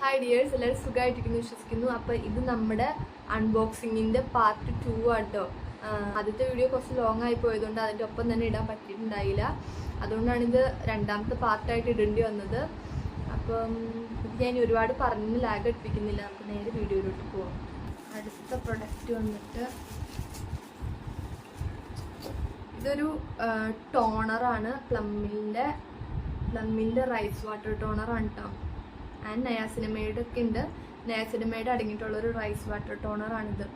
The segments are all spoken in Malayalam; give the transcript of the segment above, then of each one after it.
ഹായ് ഡിയേഴ്സ്, എല്ലാവരും സുഖമായിട്ടിരിക്കുന്നു വിശ്വസിക്കുന്നു. അപ്പോൾ ഇത് നമ്മുടെ അൺബോക്സിങ്ങിൻ്റെ പാർട്ട് 2 ആട്ടോ. ആദ്യത്തെ വീഡിയോ കുറച്ച് ലോങ് ആയി പോയതുകൊണ്ട് അതിൻ്റെ ഒപ്പം തന്നെ ഇടാൻ പറ്റിയിട്ടുണ്ടായില്ല. അതുകൊണ്ടാണിത് രണ്ടാമത്തെ പാർട്ടായിട്ട് ഇടേണ്ടി വന്നത്. അപ്പം ഇത് ഞാൻ ഒരുപാട് പറഞ്ഞ് ലാഗ് അടുപ്പിക്കുന്നില്ല, നമുക്ക് നേരെ വീഡിയോയിലോട്ട് പോകാം. അടുത്ത പ്രൊഡക്റ്റ് വന്നിട്ട് ഇതൊരു ടോണറാണ്, പ്ലമ്മിൻ്റെ റൈസ് വാട്ടർ ടോണറാണ് കേട്ടോ. ആൻഡ് നയാസിനമൈഡ് ഒക്കെ ഉണ്ട്. നയാസിനമൈഡ് അടങ്ങിയിട്ടുള്ളൊരു റൈസ് വാട്ടർ ടോണറാണിത്.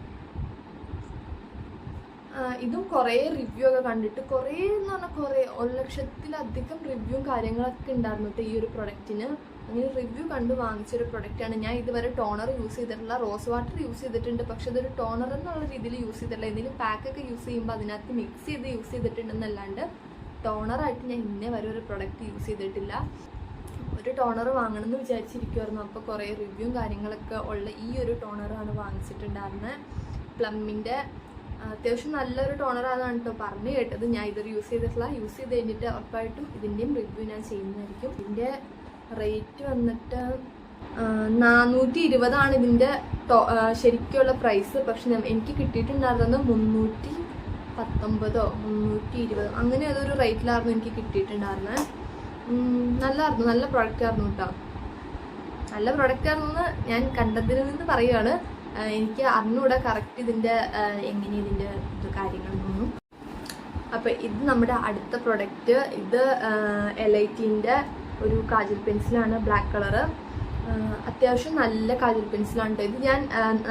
ഇതും കുറേ റിവ്യൂ ഒക്കെ കണ്ടിട്ട് കുറേ എന്ന് പറഞ്ഞാൽ 1,00,000-ലധികം റിവ്യൂവും കാര്യങ്ങളൊക്കെ ഉണ്ടായിരുന്നു കേട്ടോ ഈ ഒരു പ്രൊഡക്റ്റിന്. അങ്ങനെ റിവ്യൂ കണ്ട് വാങ്ങിച്ചൊരു പ്രൊഡക്റ്റാണ്. ഞാൻ ഇതുവരെ ടോണർ യൂസ് ചെയ്തിട്ടില്ല, റോസ് വാട്ടർ യൂസ് ചെയ്തിട്ടുണ്ട്. പക്ഷെ ഇതൊരു ടോണർ എന്നുള്ള രീതിയിൽ യൂസ് ചെയ്തിട്ടില്ല. എന്തെങ്കിലും പാക്കൊക്കെ യൂസ് ചെയ്യുമ്പോൾ അതിനകത്ത് മിക്സ് ചെയ്ത് യൂസ് ചെയ്തിട്ടുണ്ടെന്നല്ലാണ്ട് ടോണറായിട്ട് ഞാൻ ഇന്നേ വരെ ഒരു പ്രൊഡക്റ്റ് യൂസ് ചെയ്തിട്ടില്ല. ഒരു ടോണർ വാങ്ങണമെന്ന് വിചാരിച്ചിരിക്കുമായിരുന്നു. അപ്പോൾ കുറേ റിവ്യൂവും കാര്യങ്ങളൊക്കെ ഉള്ള ഈ ഒരു ടോണറാണ് വാങ്ങിച്ചിട്ടുണ്ടായിരുന്നത്. പ്ലമ്മിൻ്റെ അത്യാവശ്യം നല്ലൊരു ടോണറാണെന്നാണ് കേട്ടോ പറഞ്ഞു കേട്ടത്. ഞാൻ ഇതൊരു യൂസ് ചെയ്തിട്ടില്ല. യൂസ് ചെയ്ത് കഴിഞ്ഞിട്ട് ഉറപ്പായിട്ടും ഇതിൻ്റെയും റിവ്യൂ ഞാൻ ചെയ്യുന്നതായിരിക്കും. ഇതിൻ്റെ റേറ്റ് വന്നിട്ട് 420 ഇതിൻ്റെ ശരിക്കുള്ള പ്രൈസ്. പക്ഷെ എനിക്ക് കിട്ടിയിട്ടുണ്ടായിരുന്നത് 319 320 അങ്ങനെ അതൊരു റേറ്റിലായിരുന്നു എനിക്ക് കിട്ടിയിട്ടുണ്ടായിരുന്നത്. നല്ലായിരുന്നു, നല്ല പ്രൊഡക്റ്റ് ആയിരുന്നു കേട്ടോ. നല്ല പ്രൊഡക്റ്റ് ആയിരുന്നു എന്ന് ഞാൻ കണ്ടതിൽ നിന്ന് പറയുകയാണ്. എനിക്ക് അറിഞ്ഞൂടെ കറക്റ്റ് ഇതിൻ്റെ എങ്ങനെ ഇതിൻ്റെ കാര്യങ്ങളൊന്നും. അപ്പോൾ ഇത് നമ്മുടെ അടുത്ത പ്രൊഡക്റ്റ്. ഇത് എലൈറ്റിൻ്റെ ഒരു കാജൽ പെൻസിലാണ്, ബ്ലാക്ക് കളറ്. അത്യാവശ്യം നല്ല കാജൽ പെൻസിലാണ് കേട്ടോ. ഇത് ഞാൻ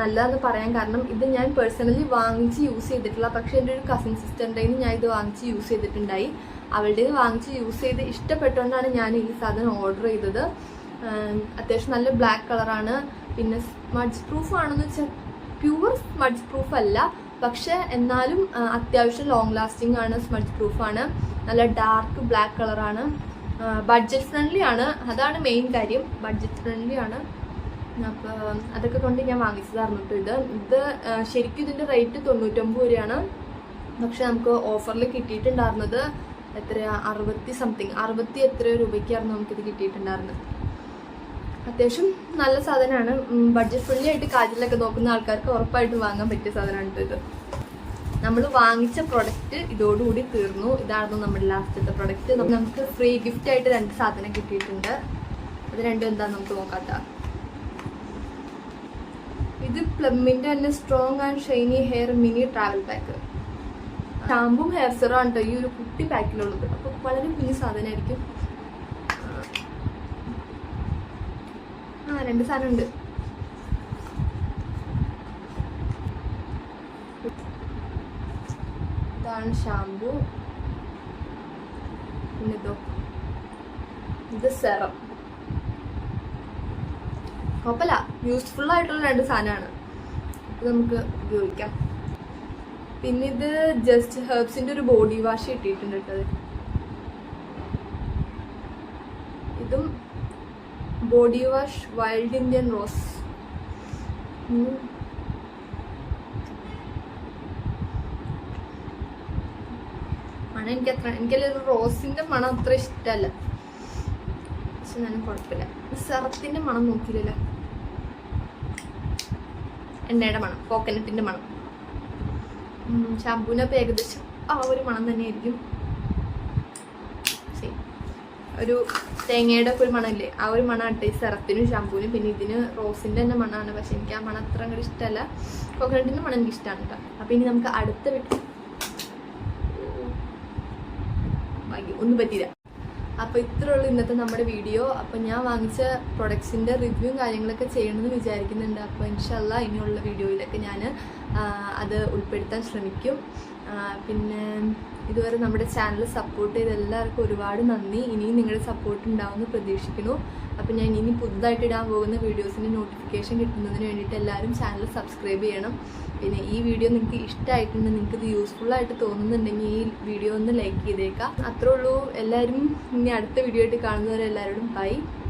നല്ലതെന്ന് പറയാൻ കാരണം ഇത് ഞാൻ പേഴ്സണലി വാങ്ങിച്ച് യൂസ് ചെയ്തിട്ടില്ല. പക്ഷേ എൻ്റെ ഒരു കസിൻ സിസ്റ്ററിൻ്റെ നിന്ന് ഞാൻ ഇത് വാങ്ങിച്ച് യൂസ് ചെയ്തിട്ടുണ്ടായി. അവളുടെ വാങ്ങിച്ച് യൂസ് ചെയ്ത് ഇഷ്ടപ്പെട്ടുകൊണ്ടാണ് ഞാൻ ഈ സാധനം ഓർഡർ ചെയ്തത്. അത്യാവശ്യം നല്ല ബ്ലാക്ക് കളറാണ്. പിന്നെ സ്മഡ്ജ് പ്രൂഫ് ആണെന്ന് വെച്ചാൽ പ്യുവർ സ്മഡ്ജ് പ്രൂഫ് അല്ല, പക്ഷെ എന്നാലും അത്യാവശ്യം ലോങ് ലാസ്റ്റിംഗ് ആണ്, സ്മഡ്ജ് പ്രൂഫാണ്. നല്ല ഡാർക്ക് ബ്ലാക്ക് കളറാണ്. ബഡ്ജറ്റ് ഫ്രണ്ട്ലി ആണ്, അതാണ് മെയിൻ കാര്യം. ബഡ്ജറ്റ് ഫ്രണ്ട്ലി ആണ്. അപ്പോൾ അതൊക്കെ കൊണ്ട് ഞാൻ വാങ്ങിച്ചതായിരുന്നു കേട്ടോ. ഇത് ശരിക്കും ഇതിൻ്റെ റേറ്റ് 99 രൂപയാണ്. പക്ഷെ നമുക്ക് ഓഫറിൽ കിട്ടിയിട്ടുണ്ടായിരുന്നത് എത്രയാ 60 എത്ര രൂപയ്ക്കായിരുന്നു നമുക്കിത് കിട്ടിയിട്ടുണ്ടായിരുന്നത്. അത്യാവശ്യം നല്ല സാധനമാണ്. ബഡ്ജറ്റ് ഫ്രണ്ട്ലി ആയിട്ട് കാജിലൊക്കെ നോക്കുന്ന ആൾക്കാർക്ക് ഉറപ്പായിട്ട് വാങ്ങാൻ പറ്റിയ സാധനമാണ് ഇത്. നമ്മൾ വാങ്ങിച്ച പ്രൊഡക്റ്റ് ഇതോടുകൂടി തീർന്നു. ഇതായിരുന്നു നമ്മുടെ ലാസ്റ്റത്തെ പ്രൊഡക്റ്റ്. നമുക്ക് ഫ്രീ ഗിഫ്റ്റ് ആയിട്ട് 2 സാധനം കിട്ടിയിട്ടുണ്ട്. അത് രണ്ടും എന്താണെന്ന് നമുക്ക് നോക്കാം. ഇത് പ്ലമ്മിൻ്റെ തന്നെ strong and shiny hair mini travel pack. ഷാമ്പും ഹെയർ സെറും കേട്ടോ ഈ ഒരു കുട്ടി പാക്കിലുള്ളത്. അപ്പോൾ വളരെ കുഞ്ഞു സാധനമായിരിക്കും. 2 സാധനം ഉണ്ട്. ഇതാണ് ഷാമ്പു. പിന്നെ ഇത് സെറം. കുഴപ്പമില്ല, യൂസ്ഫുൾ ആയിട്ടുള്ള 2 സാധനമാണ്. ഇത് നമുക്ക് ഉപയോഗിക്കാം. പിന്നെ ഇത് ജസ്റ്റ് ഹെർബ്സിൻ്റെ ഒരു ബോഡി വാഷ് കിട്ടിയിട്ടുണ്ട് കേട്ടത്. ഇതും body wash wild Indian rose. മണം എനിക്കല്ല റോസിൻ്റെ മണം അത്ര ഇഷ്ടമല്ല. പക്ഷെ ഞാൻ കുഴപ്പമില്ല. സെറത്തിൻ്റെ മണം നോക്കിയില്ലല്ലോ. എണ്ണയുടെ മണം, കോക്കനട്ടിൻ്റെ മണം. ഷാമ്പൂവിനപ്പോൾ ഏകദേശം ആ ഒരു മണം തന്നെയായിരിക്കും. ഒരു തേങ്ങയുടെ ഒക്കെ ഒരു മണമില്ലേ, ആ ഒരു മണം ആട്ടെ ഈ സെറത്തിനും ഷാമ്പൂവിനും. പിന്നെ ഇതിന് റോസിൻ്റെ തന്നെ മണമാണ്. പക്ഷെ എനിക്ക് ആ മണം അത്ര അങ്ങോട്ട് ഇഷ്ടമല്ല. കോക്കനട്ടിൻ്റെ മണം എനിക്ക് ഇഷ്ടമാണ് കേട്ടോ. അപ്പോൾ ഇനി നമുക്ക് അടുത്ത ഒന്നും പറ്റിയില്ല. അപ്പോൾ ഇത്രേ ഉള്ളൂ ഇന്നത്തെ നമ്മുടെ വീഡിയോ. അപ്പോൾ ഞാൻ വാങ്ങിച്ച പ്രൊഡക്ട്സിൻ്റെ റിവ്യൂവും കാര്യങ്ങളൊക്കെ ചെയ്യണമെന്ന് വിചാരിക്കുന്നുണ്ട്. അപ്പോൾ ഇൻഷാല്ലാ ഇനിയുള്ള വീഡിയോയിലൊക്കെ ഞാൻ അത് ഉൾപ്പെടുത്താൻ ശ്രമിക്കും. പിന്നെ ഇതുവരെ നമ്മുടെ ചാനൽ സപ്പോർട്ട് ചെയ്ത എല്ലാവർക്കും ഒരുപാട് നന്ദി. ഇനിയും നിങ്ങളുടെ സപ്പോർട്ട് ഉണ്ടാവുമെന്ന് പ്രതീക്ഷിക്കുന്നു. അപ്പോൾ ഞാൻ ഇനി പുതുതായിട്ട് ഇടാൻ പോകുന്ന വീഡിയോസിൻ്റെ നോട്ടിഫിക്കേഷൻ കിട്ടുന്നതിന് വേണ്ടിയിട്ട് എല്ലാവരും ചാനൽ സബ്സ്ക്രൈബ് ചെയ്യണം. പിന്നെ ഈ വീഡിയോ നിങ്ങൾക്ക് ഇഷ്ടമായിട്ടുണ്ട്, നിങ്ങൾക്കിത് യൂസ്ഫുള്ളായിട്ട് തോന്നുന്നുണ്ടെങ്കിൽ ഈ വീഡിയോ ഒന്ന് ലൈക്ക് ചെയ്തേക്കാം. അത്രേ ഉള്ളൂ. എല്ലാവരും ഇനി അടുത്ത വീഡിയോ ആയിട്ട് കാണുന്നവരെ എല്ലാവരോടും ബൈ.